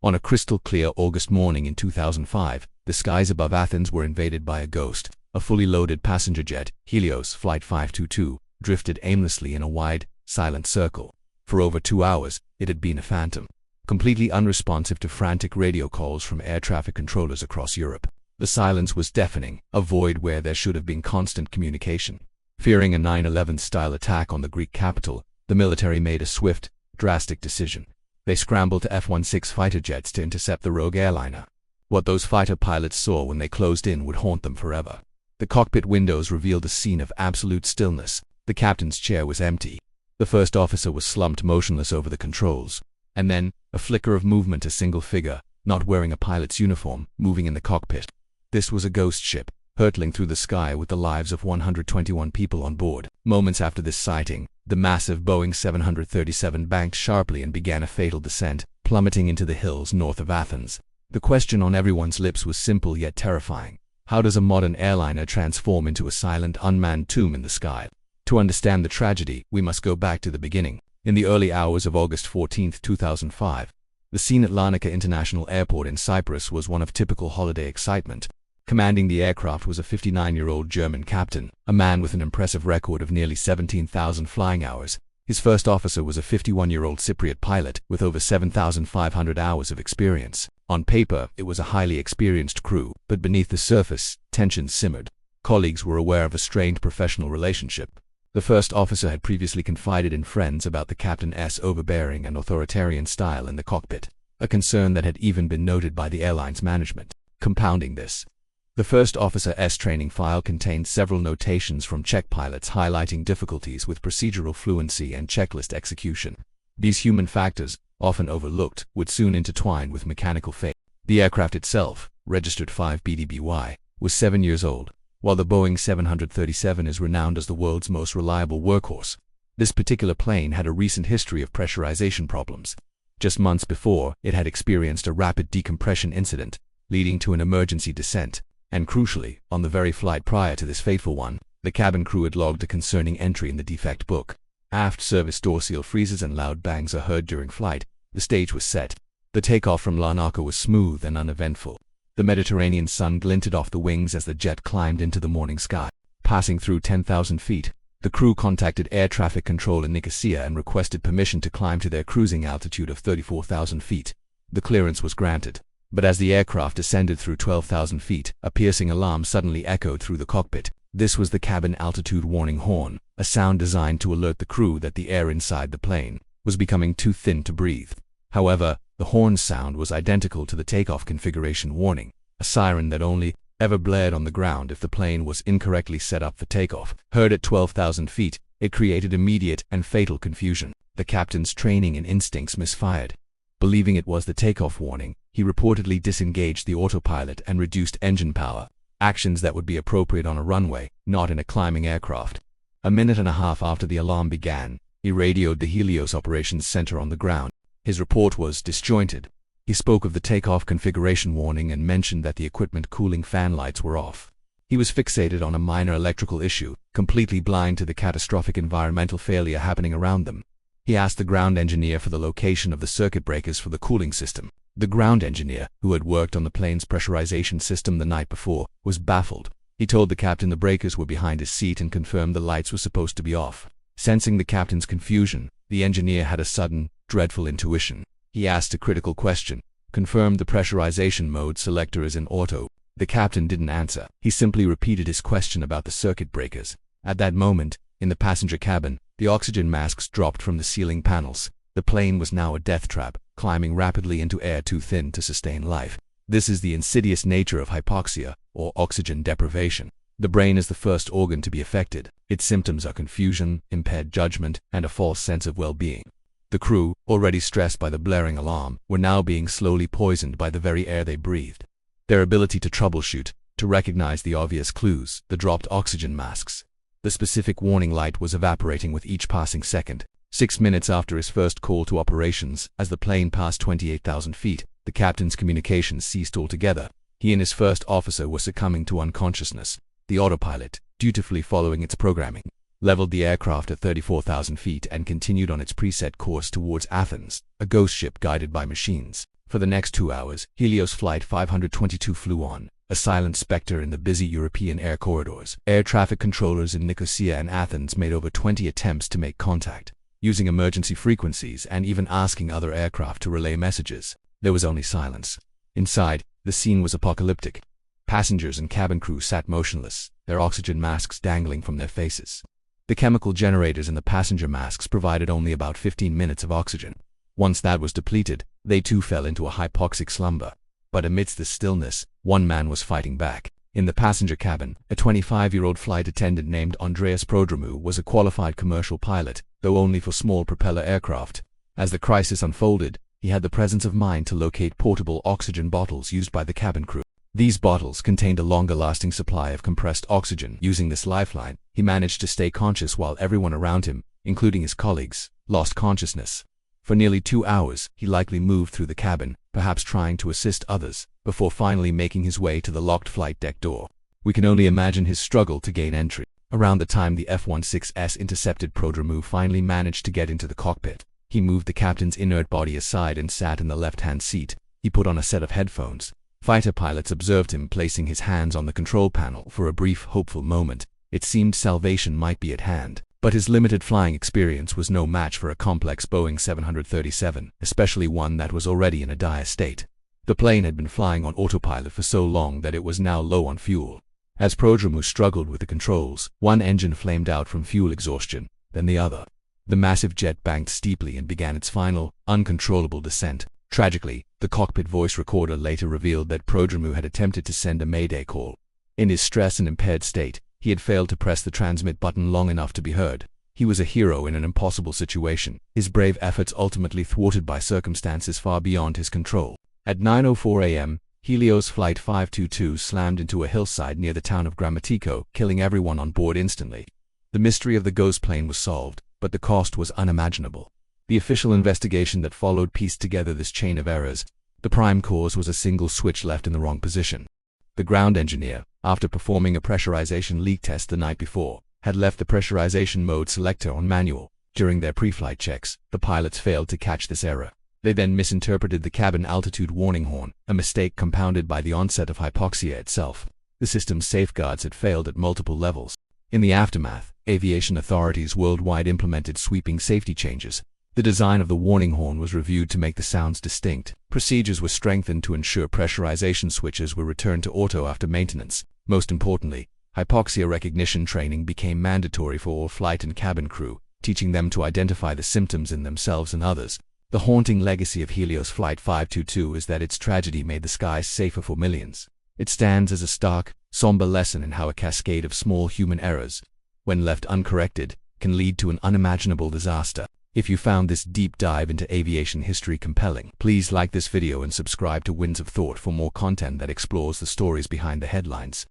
On a crystal-clear August morning in 2005, the skies above Athens were invaded by a ghost. A fully loaded passenger jet, Helios Flight 522, drifted aimlessly in a wide, silent circle. For over 2 hours, it had been a phantom, completely unresponsive to frantic radio calls from air traffic controllers across Europe. The silence was deafening, a void where there should have been constant communication. Fearing a 9/11-style attack on the Greek capital, the military made a swift, drastic decision. They scrambled to F-16 fighter jets to intercept the rogue airliner. What those fighter pilots saw when they closed in would haunt them forever. The cockpit windows revealed a scene of absolute stillness. The captain's chair was empty. The first officer was slumped motionless over the controls. And then, a flicker of movement, a single figure, not wearing a pilot's uniform, moving in the cockpit. This was a ghost ship, hurtling through the sky with the lives of 121 people on board. Moments after this sighting, the massive Boeing 737 banked sharply and began a fatal descent, plummeting into the hills north of Athens. The question on everyone's lips was simple yet terrifying. How does a modern airliner transform into a silent, unmanned tomb in the sky? To understand the tragedy, we must go back to the beginning. In the early hours of August 14, 2005, the scene at Larnaca International Airport in Cyprus was one of typical holiday excitement. Commanding the aircraft was a 59-year-old German captain, a man with an impressive record of nearly 17,000 flying hours. His first officer was a 51-year-old Cypriot pilot with over 7,500 hours of experience. On paper, it was a highly experienced crew, but beneath the surface, tensions simmered. Colleagues were aware of a strained professional relationship. The first officer had previously confided in friends about the captain's overbearing and authoritarian style in the cockpit, a concern that had even been noted by the airline's management. Compounding this, the first officer's training file contained several notations from Czech pilots highlighting difficulties with procedural fluency and checklist execution. These human factors, often overlooked, would soon intertwine with mechanical fate. The aircraft itself, registered 5 BDBY, was 7 years old. While the Boeing 737 is renowned as the world's most reliable workhorse, this particular plane had a recent history of pressurization problems. Just months before, it had experienced a rapid decompression incident, leading to an emergency descent. And crucially, on the very flight prior to this fateful one, the cabin crew had logged a concerning entry in the defect book. Aft service door seal freezes and loud bangs are heard during flight. The stage was set. The takeoff from Larnaca was smooth and uneventful. The Mediterranean sun glinted off the wings as the jet climbed into the morning sky. Passing through 10,000 feet, the crew contacted air traffic control in Nicosia and requested permission to climb to their cruising altitude of 34,000 feet. The clearance was granted. But as the aircraft descended through 12,000 feet, a piercing alarm suddenly echoed through the cockpit. This was the cabin altitude warning horn, a sound designed to alert the crew that the air inside the plane was becoming too thin to breathe. However, the horn's sound was identical to the takeoff configuration warning, a siren that only ever blared on the ground if the plane was incorrectly set up for takeoff. Heard at 12,000 feet, it created immediate and fatal confusion. The captain's training and instincts misfired. Believing it was the takeoff warning, he reportedly disengaged the autopilot and reduced engine power, actions that would be appropriate on a runway, not in a climbing aircraft. A minute and a half after the alarm began, he radioed the Helios operations center on the ground. His report was disjointed. He spoke of the takeoff configuration warning and mentioned that the equipment cooling fan lights were off. He was fixated on a minor electrical issue, completely blind to the catastrophic environmental failure happening around them. He asked the ground engineer for the location of the circuit breakers for the cooling system. The ground engineer, who had worked on the plane's pressurization system the night before, was baffled. He told the captain the breakers were behind his seat and confirmed the lights were supposed to be off. Sensing the captain's confusion, the engineer had a sudden, dreadful intuition. He asked a critical question. Confirmed the pressurization mode selector is in auto. The captain didn't answer. He simply repeated his question about the circuit breakers. At that moment, in the passenger cabin, the oxygen masks dropped from the ceiling panels. The plane was now a death trap, climbing rapidly into air too thin to sustain life. This is the insidious nature of hypoxia, or oxygen deprivation. The brain is the first organ to be affected. Its symptoms are confusion, impaired judgment, and a false sense of well-being. The crew, already stressed by the blaring alarm, were now being slowly poisoned by the very air they breathed. Their ability to troubleshoot, to recognize the obvious clues, the dropped oxygen masks. The specific warning light was evaporating with each passing second. 6 minutes after his first call to operations, as the plane passed 28,000 feet, the captain's communications ceased altogether. He and his first officer were succumbing to unconsciousness. The autopilot, dutifully following its programming, leveled the aircraft at 34,000 feet and continued on its preset course towards Athens, a ghost ship guided by machines. For the next 2 hours, Helios Flight 522 flew on, a silent specter in the busy European air corridors. Air traffic controllers in Nicosia and Athens made over 20 attempts to make contact, using emergency frequencies and even asking other aircraft to relay messages. There was only silence. Inside, the scene was apocalyptic. Passengers and cabin crew sat motionless, their oxygen masks dangling from their faces. The chemical generators in the passenger masks provided only about 15 minutes of oxygen. Once that was depleted, they too fell into a hypoxic slumber. But amidst this stillness, one man was fighting back. In the passenger cabin, a 25-year-old flight attendant named Andreas Prodromou was a qualified commercial pilot, though only for small propeller aircraft. As the crisis unfolded, he had the presence of mind to locate portable oxygen bottles used by the cabin crew. These bottles contained a longer-lasting supply of compressed oxygen. Using this lifeline, he managed to stay conscious while everyone around him, including his colleagues, lost consciousness. For nearly 2 hours, he likely moved through the cabin, perhaps trying to assist others, before finally making his way to the locked flight deck door. We can only imagine his struggle to gain entry. Around the time the F-16's intercepted, Prodromou finally managed to get into the cockpit. He moved the captain's inert body aside and sat in the left-hand seat. He put on a set of headphones. Fighter pilots observed him placing his hands on the control panel. For a brief, hopeful moment, it seemed salvation might be at hand. But his limited flying experience was no match for a complex Boeing 737, especially one that was already in a dire state. The plane had been flying on autopilot for so long that it was now low on fuel. As Prodromou struggled with the controls, one engine flamed out from fuel exhaustion, then the other. The massive jet banked steeply and began its final, uncontrollable descent. Tragically, the cockpit voice recorder later revealed that Prodromou had attempted to send a mayday call. In his stressed and impaired state, he had failed to press the transmit button long enough to be heard. He was a hero in an impossible situation, his brave efforts ultimately thwarted by circumstances far beyond his control. At 9:04 a.m., Helios Flight 522 slammed into a hillside near the town of Grammatico, killing everyone on board instantly. The mystery of the ghost plane was solved, but the cost was unimaginable. The official investigation that followed pieced together this chain of errors. The prime cause was a single switch left in the wrong position. The ground engineer, after performing a pressurization leak test the night before, had left the pressurization mode selector on manual. During their pre-flight checks, the pilots failed to catch this error. They then misinterpreted the cabin altitude warning horn, a mistake compounded by the onset of hypoxia itself. The system's safeguards had failed at multiple levels. In the aftermath, aviation authorities worldwide implemented sweeping safety changes. The design of the warning horn was reviewed to make the sounds distinct. Procedures were strengthened to ensure pressurization switches were returned to auto after maintenance. Most importantly, hypoxia recognition training became mandatory for all flight and cabin crew, teaching them to identify the symptoms in themselves and others. The haunting legacy of Helios Flight 522 is that its tragedy made the skies safer for millions. It stands as a stark, somber lesson in how a cascade of small human errors, when left uncorrected, can lead to an unimaginable disaster. If you found this deep dive into aviation history compelling, please like this video and subscribe to Winds of Thought for more content that explores the stories behind the headlines.